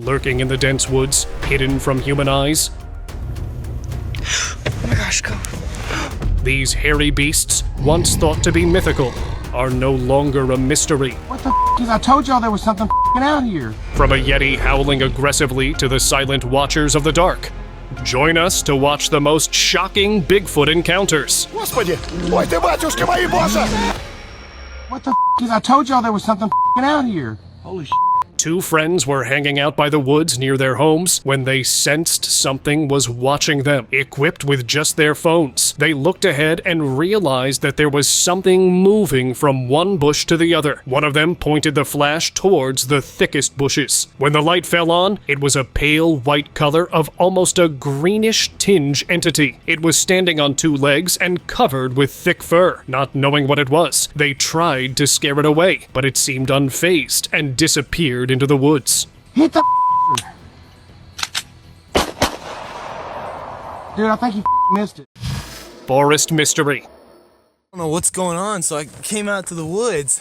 Lurking in the dense woods, hidden from human eyes. Oh my gosh, go. These hairy beasts, once thought to be mythical, are no longer a mystery. What the f*** is? I told y'all there was something f***ing out here. From a Yeti howling aggressively to the silent watchers of the dark. Join us to watch the most shocking Bigfoot encounters. Господи! Ой ты, батюшки мои, боже! What the f*** is? I told y'all there was something f***ing out here. Holy sh**. Two friends were hanging out by the woods near their homes when they sensed something was watching them. Equipped with just their phones, they looked ahead and realized that there was something moving from one bush to the other. One of them pointed the flash towards the thickest bushes. When the light fell on, it was a pale white color of almost a greenish tinge entity. It was standing on two legs and covered with thick fur. Not knowing what it was, they tried to scare it away, but it seemed unfazed and disappeared into the woods. Hit the Dude, I think you missed it. Forest mystery. I don't know what's going on, so I came out to the woods.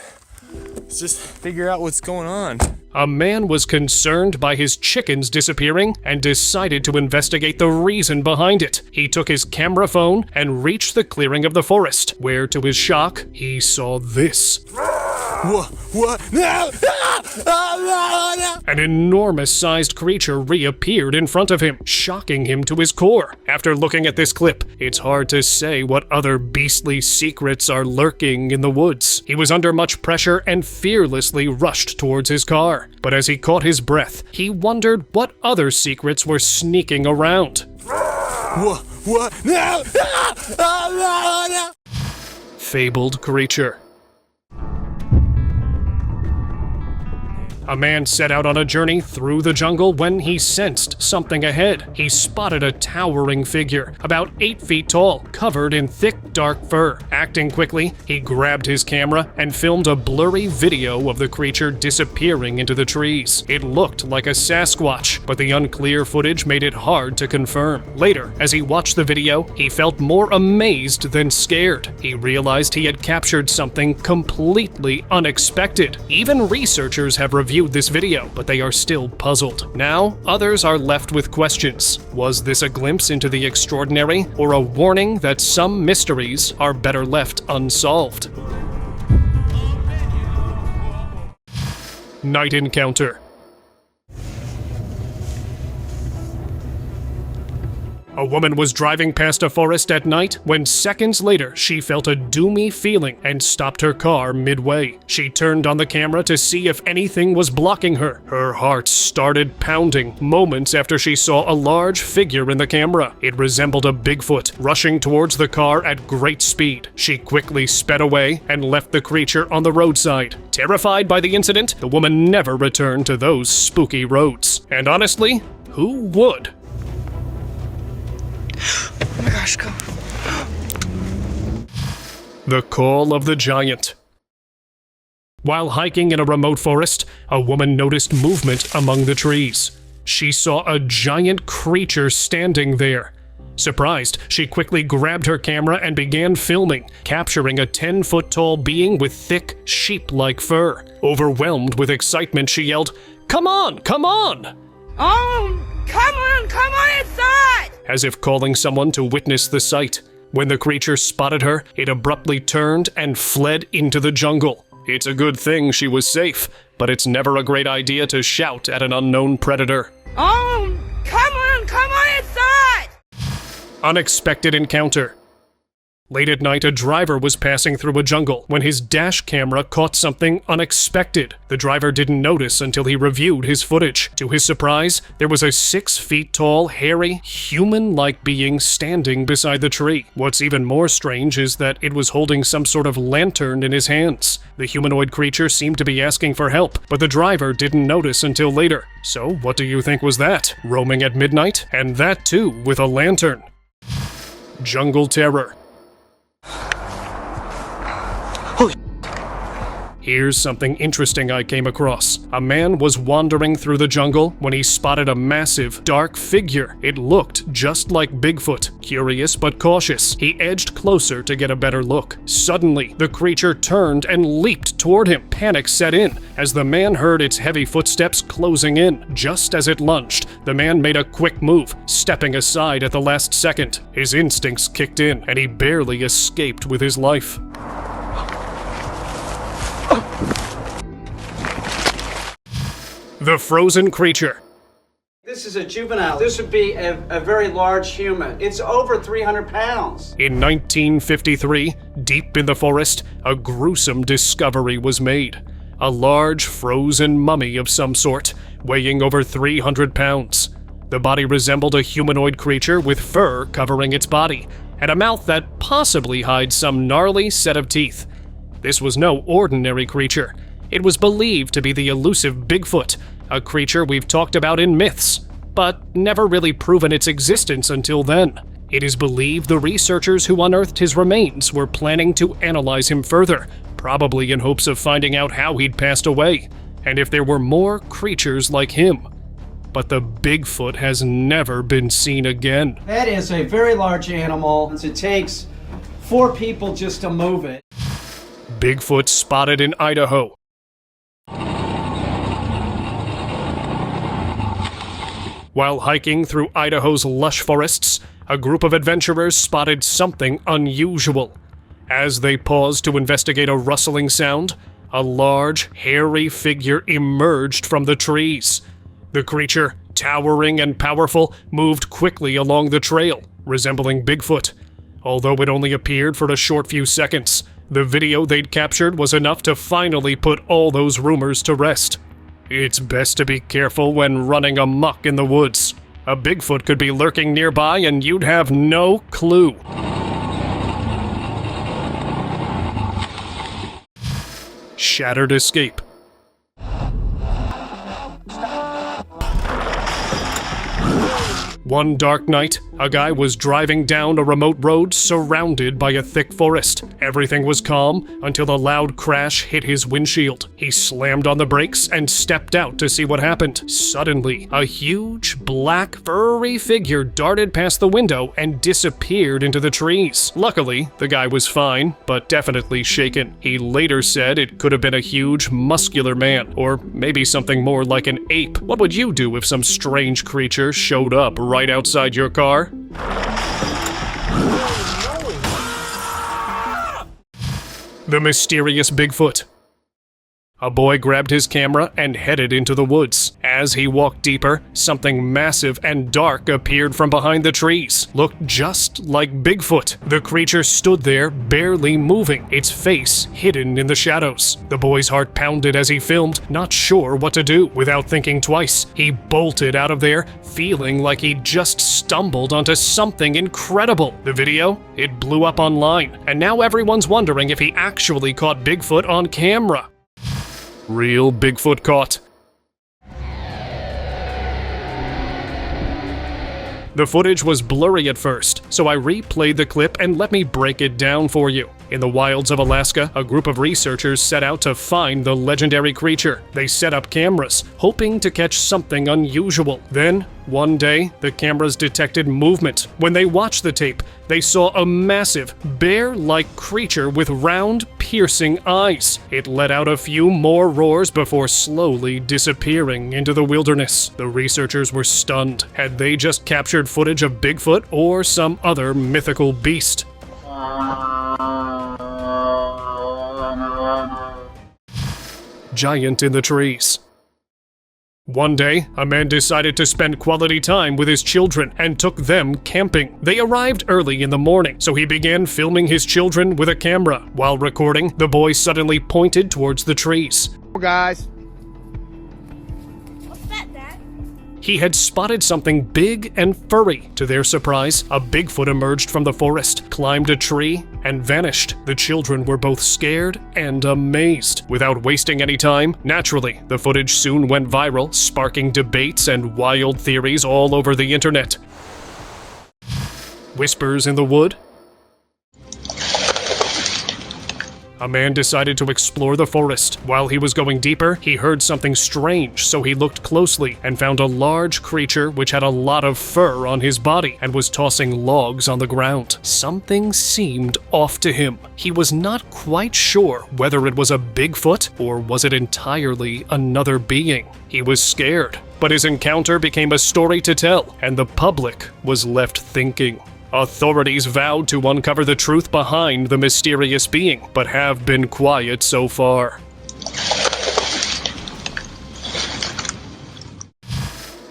Let's just figure out what's going on. A man was concerned by his chickens disappearing and decided to investigate the reason behind it. He took his camera phone and reached the clearing of the forest, where to his shock, he saw this. What? No! No! An enormous-sized creature reappeared in front of him, shocking him to his core. After looking at this clip, it's hard to say what other beastly secrets are lurking in the woods. He was under much pressure and fearlessly rushed towards his car. But as he caught his breath, he wondered what other secrets were sneaking around. What? No! No! Fabled creature. A man set out on a journey through the jungle when he sensed something ahead. He spotted a towering figure, about 8 feet tall, covered in thick, dark fur. Acting quickly, he grabbed his camera and filmed a blurry video of the creature disappearing into the trees. It looked like a Sasquatch, but the unclear footage made it hard to confirm. Later, as he watched the video, he felt more amazed than scared. He realized he had captured something completely unexpected. Even researchers have reviewed this video, but they are still puzzled. Now, others are left with questions. Was this a glimpse into the extraordinary, or a warning that some mysteries are better left unsolved? Night encounter. A woman was driving past a forest at night when seconds later she felt a doomy feeling and stopped her car midway. She turned on the camera to see if anything was blocking her. Her heart started pounding moments after she saw a large figure in the camera. It resembled a Bigfoot, rushing towards the car at great speed. She quickly sped away and left the creature on the roadside. Terrified by the incident, the woman never returned to those spooky roads. And honestly, who would? Oh my gosh, go. The Call of the Giant. While hiking in a remote forest, a woman noticed movement among the trees. She saw a giant creature standing there. Surprised, she quickly grabbed her camera and began filming, capturing a 10-foot-tall being with thick, sheep-like fur. Overwhelmed with excitement, she yelled, "Come on, come on!" Come on inside! As if calling someone to witness the sight. When the creature spotted her, it abruptly turned and fled into the jungle. It's a good thing she was safe, but it's never a great idea to shout at an unknown predator. Come on inside! Unexpected encounter. Late at night, a driver was passing through a jungle when his dash camera caught something unexpected. The driver didn't notice until he reviewed his footage. To his surprise, there was a 6 feet tall, hairy, human-like being standing beside the tree. What's even more strange is that it was holding some sort of lantern in his hands. The humanoid creature seemed to be asking for help, but the driver didn't notice until later. So what do you think was that? Roaming at midnight? And that too with a lantern. Jungle terror. Here's something interesting I came across. A man was wandering through the jungle when he spotted a massive, dark figure. It looked just like Bigfoot. Curious but cautious, he edged closer to get a better look. Suddenly, the creature turned and leaped toward him. Panic set in as the man heard its heavy footsteps closing in. Just as it lunged, the man made a quick move, stepping aside at the last second. His instincts kicked in, and he barely escaped with his life. The frozen creature. This is a juvenile. This would be a very large human. It's over 300 pounds. In 1953, deep in the forest, a gruesome discovery was made. A large frozen mummy of some sort, weighing over 300 pounds. The body resembled a humanoid creature with fur covering its body, and a mouth that possibly hides some gnarly set of teeth. This was no ordinary creature. It was believed to be the elusive Bigfoot, a creature we've talked about in myths, but never really proven its existence until then. It is believed the researchers who unearthed his remains were planning to analyze him further, probably in hopes of finding out how he'd passed away, and if there were more creatures like him. But the Bigfoot has never been seen again. That is a very large animal. It takes 4 people just to move it. Bigfoot spotted in Idaho. While hiking through Idaho's lush forests, a group of adventurers spotted something unusual. As they paused to investigate a rustling sound, a large, hairy figure emerged from the trees. The creature, towering and powerful, moved quickly along the trail, resembling Bigfoot. Although it only appeared for a short few seconds, the video they'd captured was enough to finally put all those rumors to rest. It's best to be careful when running amok in the woods. A Bigfoot could be lurking nearby and you'd have no clue. Shattered escape. One dark night, a guy was driving down a remote road surrounded by a thick forest. Everything was calm until a loud crash hit his windshield. He slammed on the brakes and stepped out to see what happened. Suddenly, a huge, black, furry figure darted past the window and disappeared into the trees. Luckily, the guy was fine, but definitely shaken. He later said it could have been a huge, muscular man, or maybe something more like an ape. What would you do if some strange creature showed up right outside your car? The mysterious Bigfoot. A boy grabbed his camera and headed into the woods. As he walked deeper, something massive and dark appeared from behind the trees. Looked just like Bigfoot. The creature stood there, barely moving, its face hidden in the shadows. The boy's heart pounded as he filmed, not sure what to do. Without thinking twice, he bolted out of there, feeling like he'd just stumbled onto something incredible. The video? It blew up online, and now everyone's wondering if he actually caught Bigfoot on camera. Real Bigfoot caught. The footage was blurry at first, so I replayed the clip and let me break it down for you. In the wilds of Alaska, a group of researchers set out to find the legendary creature. They set up cameras, hoping to catch something unusual. Then, one day, the cameras detected movement. When they watched the tape, they saw a massive, bear-like creature with round, piercing eyes. It let out a few more roars before slowly disappearing into the wilderness. The researchers were stunned. Had they just captured footage of Bigfoot or some other mythical beast? Giant in the trees. One day, a man decided to spend quality time with his children and took them camping. They arrived early in the morning, so he began filming his children with a camera. While recording, the boy suddenly pointed towards the trees. Guys. What's that, Dad? He had spotted something big and furry. To their surprise, a Bigfoot emerged from the forest, climbed a tree, and vanished. The children were both scared and amazed. Without wasting any time, naturally, the footage soon went viral, sparking debates and wild theories all over the internet. Whispers in the wood? A man decided to explore the forest. While he was going deeper, he heard something strange, so he looked closely and found a large creature which had a lot of fur on his body and was tossing logs on the ground. Something seemed off to him. He was not quite sure whether it was a Bigfoot or was it entirely another being. He was scared, but his encounter became a story to tell, and the public was left thinking. Authorities vowed to uncover the truth behind the mysterious being, but have been quiet so far.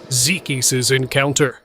Zekis' encounter.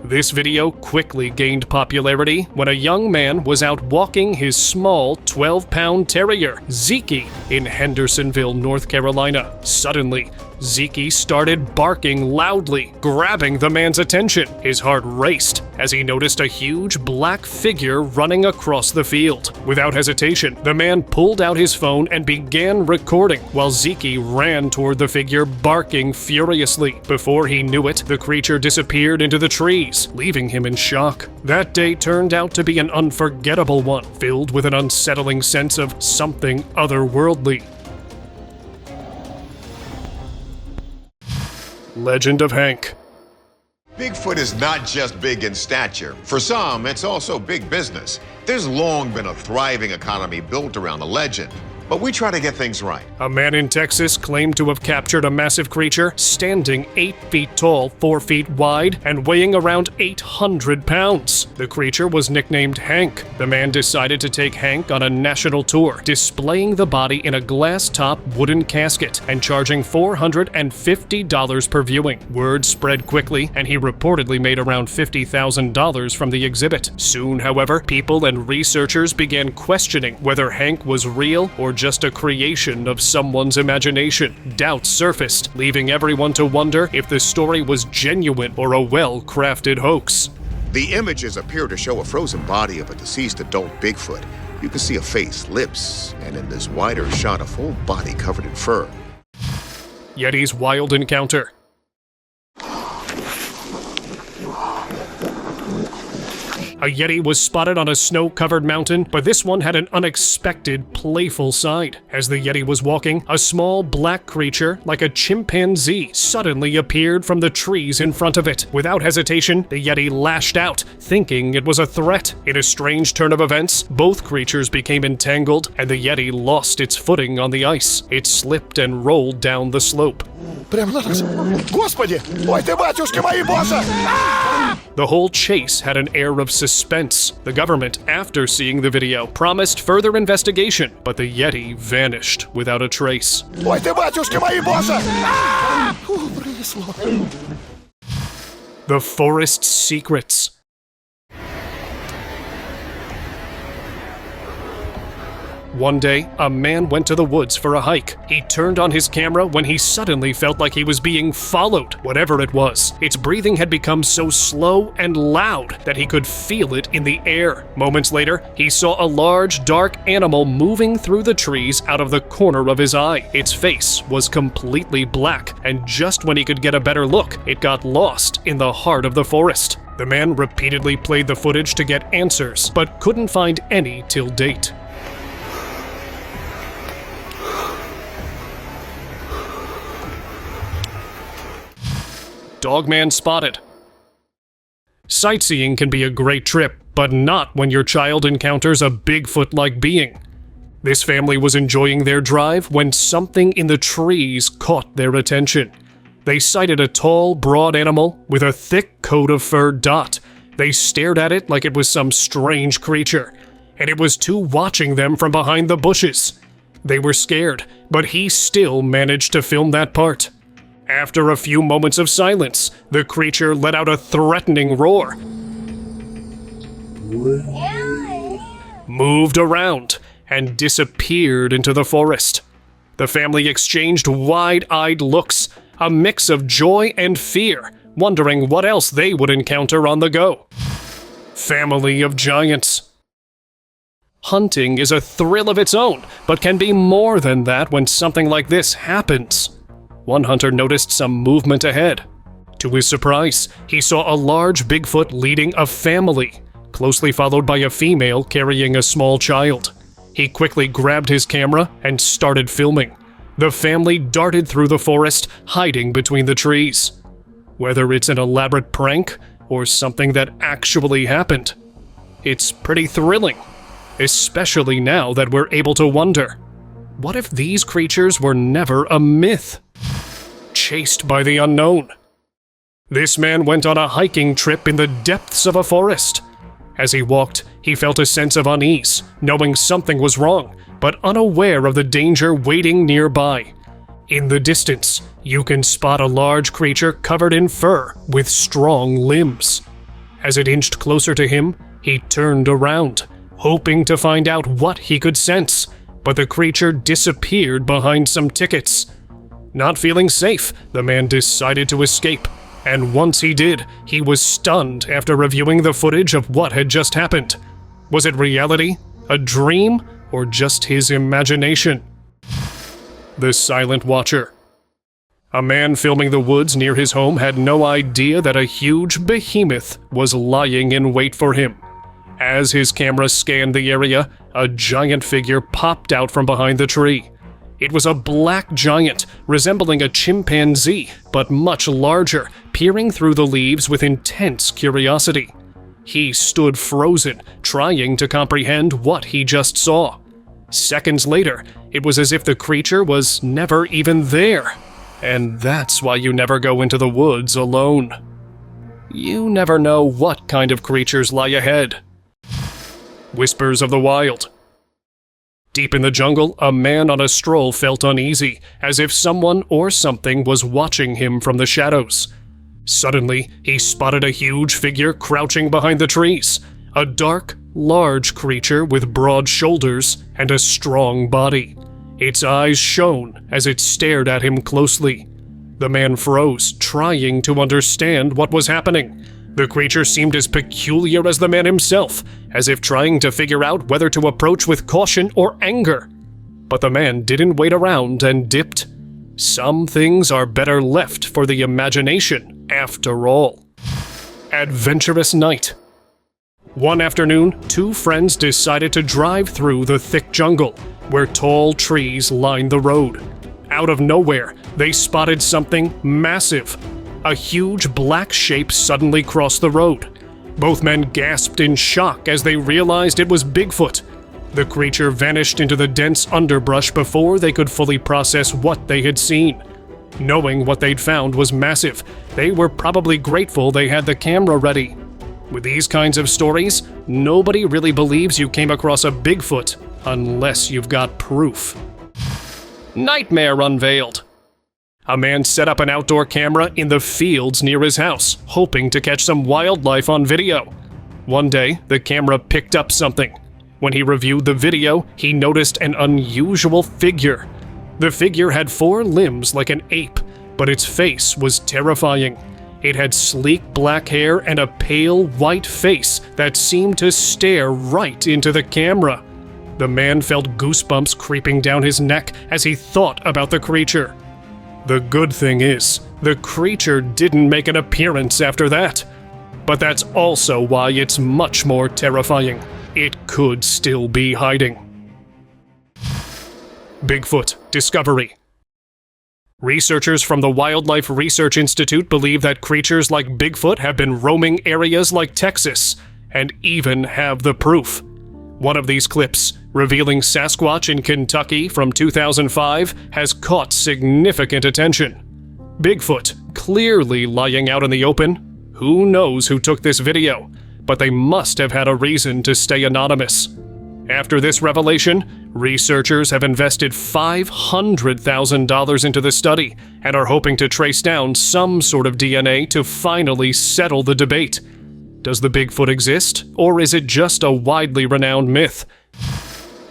This video quickly gained popularity when a young man was out walking his small 12-pound terrier, Zeki, in Hendersonville, North Carolina. Suddenly, Zeki started barking loudly, grabbing the man's attention. His heart raced as he noticed a huge black figure running across the field. Without hesitation, the man pulled out his phone and began recording while Zeki ran toward the figure, barking furiously. Before he knew it, the creature disappeared into the trees, leaving him in shock. That day turned out to be an unforgettable one, filled with an unsettling sense of something otherworldly. Legend of Hank. Bigfoot is not just big in stature. For some, it's also big business. There's long been a thriving economy built around the legend. But we try to get things right. A man in Texas claimed to have captured a massive creature standing 8 feet tall, 4 feet wide, and weighing around 800 pounds. The creature was nicknamed Hank. The man decided to take Hank on a national tour, displaying the body in a glass-top wooden casket and charging $450 per viewing. Word spread quickly, and he reportedly made around $50,000 from the exhibit. Soon, however, people and researchers began questioning whether Hank was real or just a creation of someone's imagination. Doubts surfaced, leaving everyone to wonder if the story was genuine or a well-crafted hoax. The images appear to show a frozen body of a deceased adult Bigfoot. You can see a face, lips, and in this wider shot, a full body covered in fur. Yeti's wild encounter. A Yeti was spotted on a snow-covered mountain, but this one had an unexpected, playful side. As the Yeti was walking, a small black creature, like a chimpanzee, suddenly appeared from the trees in front of it. Without hesitation, the Yeti lashed out, thinking it was a threat. In a strange turn of events, both creatures became entangled, and the Yeti lost its footing on the ice. It slipped and rolled down the slope. Прямо на нас. Господи! Ой ты, батюшки мои, босса! The whole chase had an air of suspense. The government, after seeing the video, promised further investigation, but the Yeti vanished without a trace. Ой ты, батюшки мои, босса! The forest secrets. One day, a man went to the woods for a hike. He turned on his camera when he suddenly felt like he was being followed, whatever it was. Its breathing had become so slow and loud that he could feel it in the air. Moments later, he saw a large, dark animal moving through the trees out of the corner of his eye. Its face was completely black, and just when he could get a better look, it got lost in the heart of the forest. The man repeatedly played the footage to get answers, but couldn't find any till date. Dogman spotted. Sightseeing can be a great trip, but not when your child encounters a Bigfoot-like being. This family was enjoying their drive when something in the trees caught their attention. They sighted a tall, broad animal with a thick coat of fur dot. They stared at it like it was some strange creature, and it was two watching them from behind the bushes. They were scared, but he still managed to film that part. After a few moments of silence, the creature let out a threatening roar, moved around, and disappeared into the forest. The family exchanged wide-eyed looks, a mix of joy and fear, wondering what else they would encounter on the go. Family of giants. Hunting is a thrill of its own, but can be more than that when something like this happens. One hunter noticed some movement ahead. To his surprise, he saw a large Bigfoot leading a family. closely followed by a female carrying a small child. He quickly grabbed his camera and started filming. The family darted through the forest, hiding between the trees. Whether it's an elaborate prank or something that actually happened, it's pretty thrilling, especially now that we're able to wonder, what if these creatures were never a myth? Chased by the unknown. This man went on a hiking trip in the depths of a forest. As he walked, he felt a sense of unease, knowing something was wrong, but unaware of the danger waiting nearby. In the distance, you can spot a large creature covered in fur with strong limbs. As it inched closer to him, he turned around, hoping to find out what he could sense, but the creature disappeared behind some tickets. Not feeling safe, the man decided to escape, and once he did, he was stunned after reviewing the footage of what had just happened. Was it reality, a dream, or just his imagination? The Silent Watcher. A man filming the woods near his home had no idea that a huge behemoth was lying in wait for him. As his camera scanned the area, a giant figure popped out from behind the tree. It was a black giant, resembling a chimpanzee, but much larger, peering through the leaves with intense curiosity. He stood frozen, trying to comprehend what he just saw. Seconds later, it was as if the creature was never even there. And that's why you never go into the woods alone. You never know what kind of creatures lie ahead. Whispers of the Wild. Deep in the jungle, a man on a stroll felt uneasy, as if someone or something was watching him from the shadows. Suddenly, he spotted a huge figure crouching behind the trees. A dark, large creature with broad shoulders and a strong body. Its eyes shone as it stared at him closely. The man froze, trying to understand what was happening. The creature seemed as peculiar as the man himself, as if trying to figure out whether to approach with caution or anger. But the man didn't wait around and dipped. Some things are better left for the imagination, after all. Adventurous night. One afternoon, two friends decided to drive through the thick jungle, where tall trees lined the road. Out of nowhere, they spotted something massive. A huge black shape suddenly crossed the road. Both men gasped in shock as they realized it was Bigfoot. The creature vanished into the dense underbrush before they could fully process what they had seen. Knowing what they'd found was massive, they were probably grateful they had the camera ready. With these kinds of stories, nobody really believes you came across a Bigfoot unless you've got proof. Nightmare unveiled. A man set up an outdoor camera in the fields near his house, hoping to catch some wildlife on video. One day, the camera picked up something. When he reviewed the video, he noticed an unusual figure. The figure had 4 limbs like an ape, but its face was terrifying. It had sleek black hair and a pale white face that seemed to stare right into the camera. The man felt goosebumps creeping down his neck as he thought about the creature. The good thing is, the creature didn't make an appearance after that. But that's also why it's much more terrifying. It could still be hiding. Bigfoot discovery. Researchers from the Wildlife Research Institute believe that creatures like Bigfoot have been roaming areas like Texas, and even have the proof. One of these clips, revealing Sasquatch in Kentucky from 2005, has caught significant attention. Bigfoot, clearly lying out in the open. Who knows who took this video, but they must have had a reason to stay anonymous. After this revelation, researchers have invested $500,000 into the study and are hoping to trace down some sort of DNA to finally settle the debate. Does the Bigfoot exist, or is it just a widely renowned myth?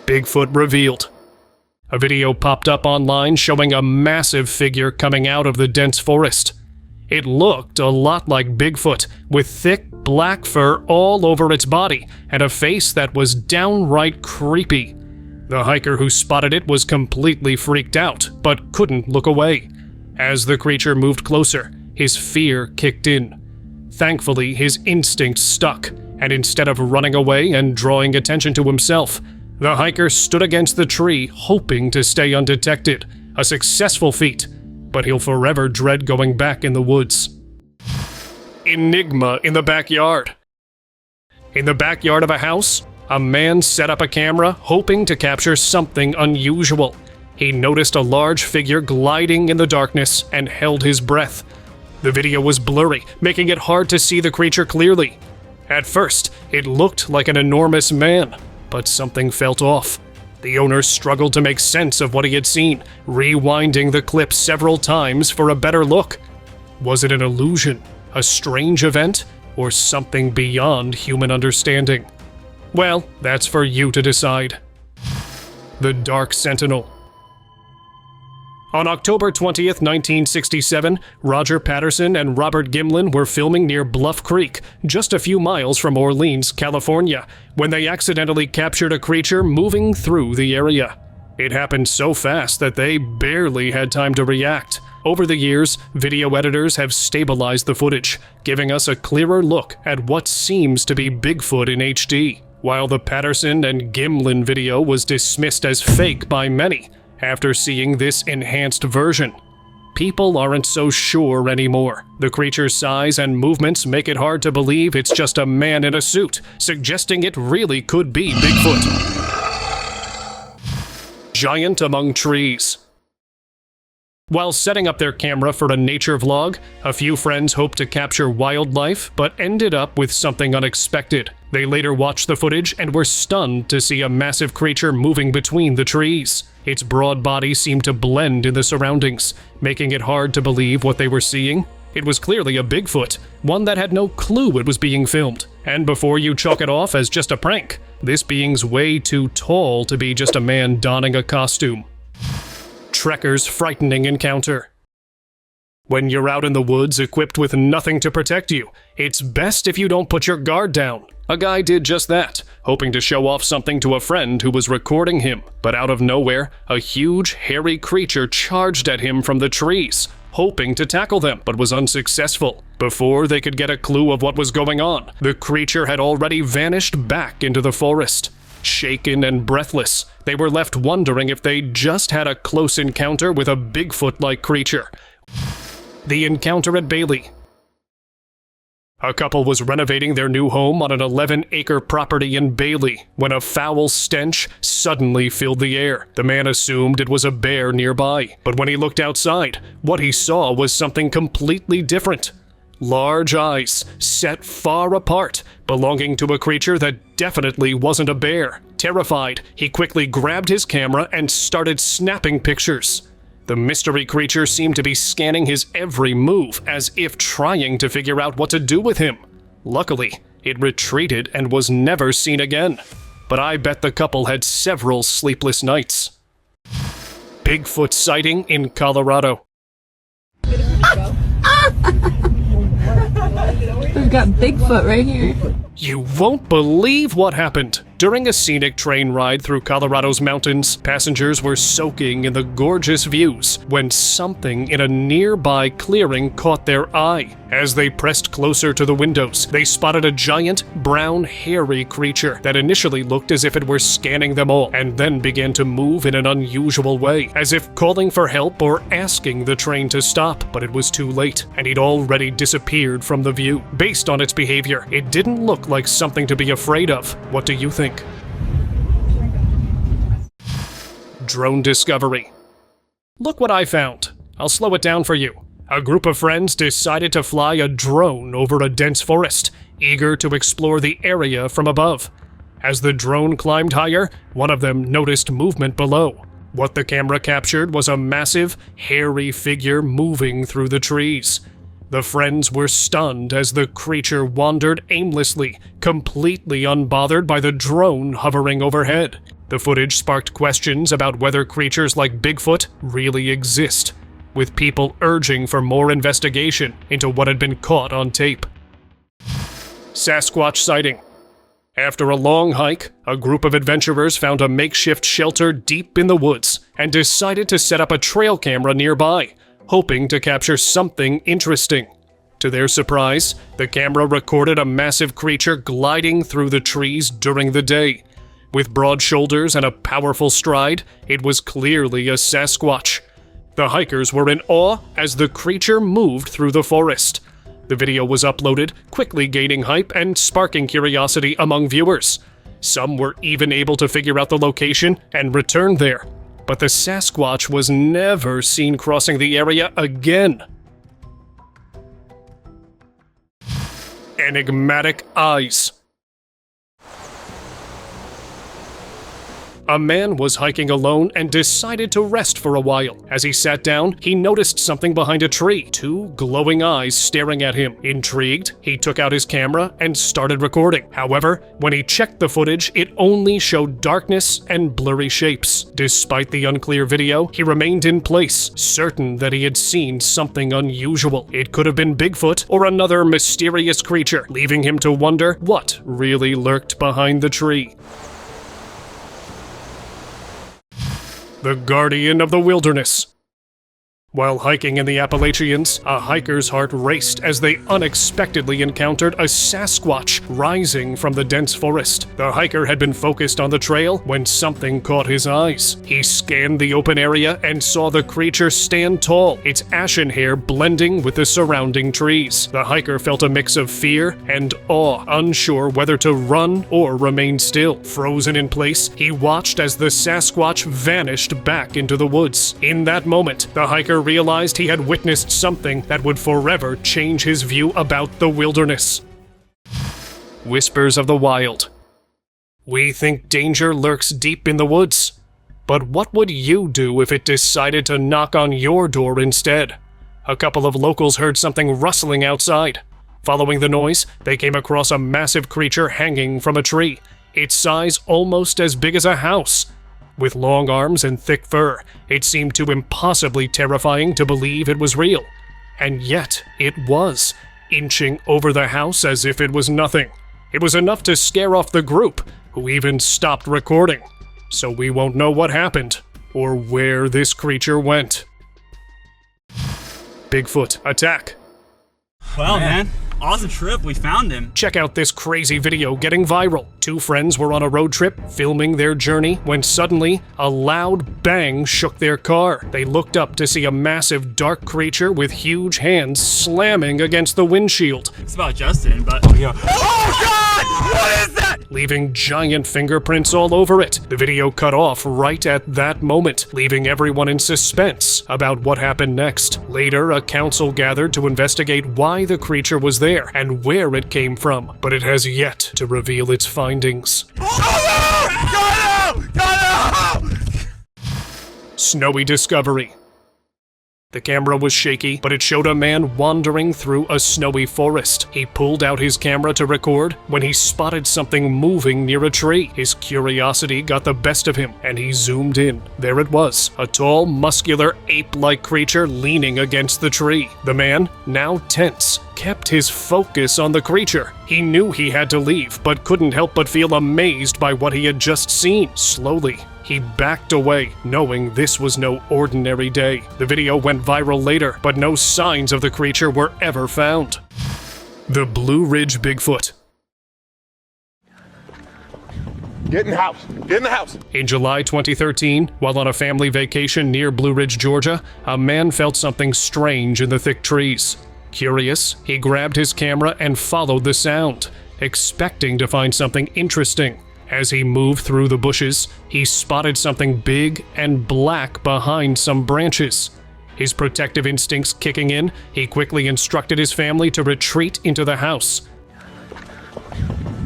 Bigfoot revealed. A video popped up online showing a massive figure coming out of the dense forest. It looked a lot like Bigfoot, with thick black fur all over its body and a face that was downright creepy. The hiker who spotted it was completely freaked out, but couldn't look away. As the creature moved closer, his fear kicked in. Thankfully, his instinct stuck, and instead of running away and drawing attention to himself, the hiker stood against the tree hoping to stay undetected. A successful feat, but he'll forever dread going back in the woods. Enigma in the backyard. In the backyard of a house, a man set up a camera hoping to capture something unusual. He noticed a large figure gliding in the darkness and held his breath. The video was blurry, making it hard to see the creature clearly. At first, it looked like an enormous man, but something felt off. The owner struggled to make sense of what he had seen, rewinding the clip several times for a better look. Was it an illusion, a strange event, or something beyond human understanding? Well, that's for you to decide. The Dark Sentinel. On October 20th, 1967, Roger Patterson and Robert Gimlin were filming near Bluff Creek, just a few miles from Orleans, California, when they accidentally captured a creature moving through the area. It happened so fast that they barely had time to react. Over the years, video editors have stabilized the footage, giving us a clearer look at what seems to be Bigfoot in HD, while the Patterson and Gimlin video was dismissed as fake by many. After seeing this enhanced version, people aren't so sure anymore. The creature's size and movements make it hard to believe it's just a man in a suit, suggesting it really could be Bigfoot. Giant among trees. While setting up their camera for a nature vlog, a few friends hoped to capture wildlife, but ended up with something unexpected. They later watched the footage and were stunned to see a massive creature moving between the trees. Its broad body seemed to blend in the surroundings, making it hard to believe what they were seeing. It was clearly a Bigfoot, one that had no clue it was being filmed. And before you chalk it off as just a prank, this being's way too tall to be just a man donning a costume. Trekker's frightening encounter. When you're out in the woods equipped with nothing to protect you, it's best if you don't put your guard down. A guy did just that, hoping to show off something to a friend who was recording him. But out of nowhere, a huge, hairy creature charged at him from the trees, hoping to tackle them, but was unsuccessful. Before they could get a clue of what was going on, the creature had already vanished back into the forest. Shaken and breathless, they were left wondering if they just had a close encounter with a Bigfoot-like creature. The encounter at Bailey. A couple was renovating their new home on an 11-acre property in Bailey when a foul stench suddenly filled the air. The man assumed it was a bear nearby, but when he looked outside, what he saw was something completely different. Large eyes, set far apart, belonging to a creature that definitely wasn't a bear. Terrified, he quickly grabbed his camera and started snapping pictures. The mystery creature seemed to be scanning his every move, as if trying to figure out what to do with him. Luckily, it retreated and was never seen again. But I bet the couple had several sleepless nights. Bigfoot sighting in Colorado. We've got Bigfoot right here. You won't believe what happened. During a scenic train ride through Colorado's mountains, passengers were soaking in the gorgeous views when something in a nearby clearing caught their eye. As they pressed closer to the windows, they spotted a giant, brown, hairy creature that initially looked as if it were scanning them all, and then began to move in an unusual way, as if calling for help or asking the train to stop. But it was too late, and he'd already disappeared from the view. Based on its behavior, it didn't look like something to be afraid of. What do you think? Drone discovery. Look what I found. I'll slow it down for you. A group of friends decided to fly a drone over a dense forest, eager to explore the area from above. As the drone climbed higher, one of them noticed movement below. What the camera captured was a massive, hairy figure moving through the trees. The friends were stunned as the creature wandered aimlessly, completely unbothered by the drone hovering overhead. The footage sparked questions about whether creatures like Bigfoot really exist, with people urging for more investigation into what had been caught on tape. Sasquatch sighting. After a long hike, a group of adventurers found a makeshift shelter deep in the woods and decided to set up a trail camera nearby, hoping to capture something interesting. To their surprise, the camera recorded a massive creature gliding through the trees during the day. With broad shoulders and a powerful stride, it was clearly a Sasquatch. The hikers were in awe as the creature moved through the forest. The video was uploaded, quickly gaining hype and sparking curiosity among viewers. Some were even able to figure out the location and return there. But the Sasquatch was never seen crossing the area again. Enigmatic eyes. A man was hiking alone and decided to rest for a while. As he sat down, he noticed something behind a tree, 2 glowing eyes staring at him. Intrigued, he took out his camera and started recording. However, when he checked the footage, it only showed darkness and blurry shapes. Despite the unclear video, he remained in place, certain that he had seen something unusual. It could have been Bigfoot or another mysterious creature, leaving him to wonder what really lurked behind the tree. The Guardian of the Wilderness. While hiking in the Appalachians, a hiker's heart raced as they unexpectedly encountered a Sasquatch rising from the dense forest. The hiker had been focused on the trail when something caught his eyes. He scanned the open area and saw the creature stand tall, its ashen hair blending with the surrounding trees. The hiker felt a mix of fear and awe, unsure whether to run or remain still. Frozen in place, he watched as the Sasquatch vanished back into the woods. In that moment, the hiker realized he had witnessed something that would forever change his view about the wilderness. Whispers of the Wild. We think danger lurks deep in the woods, but what would you do if it decided to knock on your door instead? A couple of locals heard something rustling outside. Following the noise, they came across a massive creature hanging from a tree, its size almost as big as a house. With long arms and thick fur, it seemed too impossibly terrifying to believe it was real. And yet, it was, inching over the house as if it was nothing. It was enough to scare off the group, who even stopped recording. So we won't know what happened, or where this creature went. Bigfoot Attack. Well, man, awesome trip. We found him. Check out this crazy video getting viral. 2 friends were on a road trip, filming their journey, when suddenly, a loud bang shook their car. They looked up to see a massive dark creature with huge hands slamming against the windshield. It's about Justin, but... Oh, yeah. Oh, God! What is that? Leaving giant fingerprints all over it. The video cut off right at that moment, leaving everyone in suspense about what happened next. Later, a council gathered to investigate why the creature was there and where it came from, but it has yet to reveal its findings. Oh, no! Go, no! Snowy discovery. The camera was shaky, but it showed a man wandering through a snowy forest. He pulled out his camera to record when he spotted something moving near a tree. His curiosity got the best of him, and he zoomed in. There it was, a tall, muscular, ape-like creature leaning against the tree. The man, now tense, kept his focus on the creature. He knew he had to leave, but couldn't help but feel amazed by what he had just seen. Slowly, he backed away, knowing this was no ordinary day. The video went viral later, but no signs of the creature were ever found. The Blue Ridge Bigfoot. Get in the house. Get in the house. In July 2013, while on a family vacation near Blue Ridge, Georgia, a man felt something strange in the thick trees. Curious, he grabbed his camera and followed the sound, expecting to find something interesting. As he moved through the bushes, he spotted something big and black behind some branches. His protective instincts kicking in, he quickly instructed his family to retreat into the house.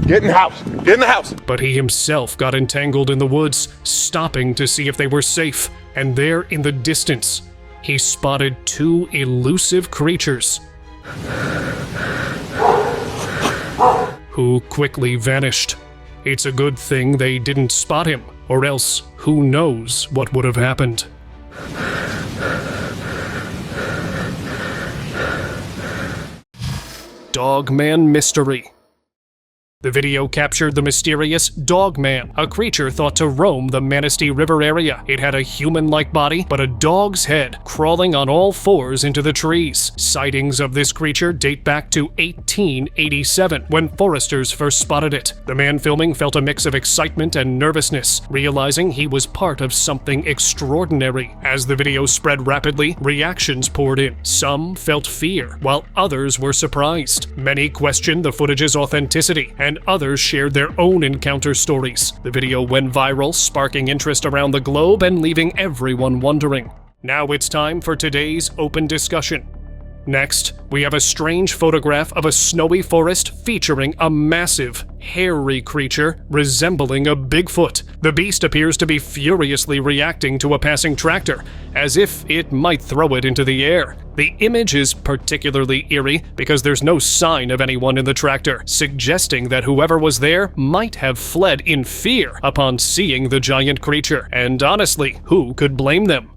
Get in the house. Get in the house. But he himself got entangled in the woods, stopping to see if they were safe. And there in the distance, he spotted 2 elusive creatures who quickly vanished. It's a good thing they didn't spot him, or else who knows what would have happened. Dogman Mystery. The video captured the mysterious Dogman, a creature thought to roam the Manistee River area. It had a human-like body, but a dog's head, crawling on all fours into the trees. Sightings of this creature date back to 1887, when foresters first spotted it. The man filming felt a mix of excitement and nervousness, realizing he was part of something extraordinary. As the video spread rapidly, reactions poured in. Some felt fear, while others were surprised. Many questioned the footage's authenticity, and others shared their own encounter stories. The video went viral, sparking interest around the globe and leaving everyone wondering. Now it's time for today's open discussion. Next, we have a strange photograph of a snowy forest featuring a massive, hairy creature resembling a Bigfoot. The beast appears to be furiously reacting to a passing tractor, as if it might throw it into the air. The image is particularly eerie because there's no sign of anyone in the tractor, suggesting that whoever was there might have fled in fear upon seeing the giant creature. And honestly, who could blame them?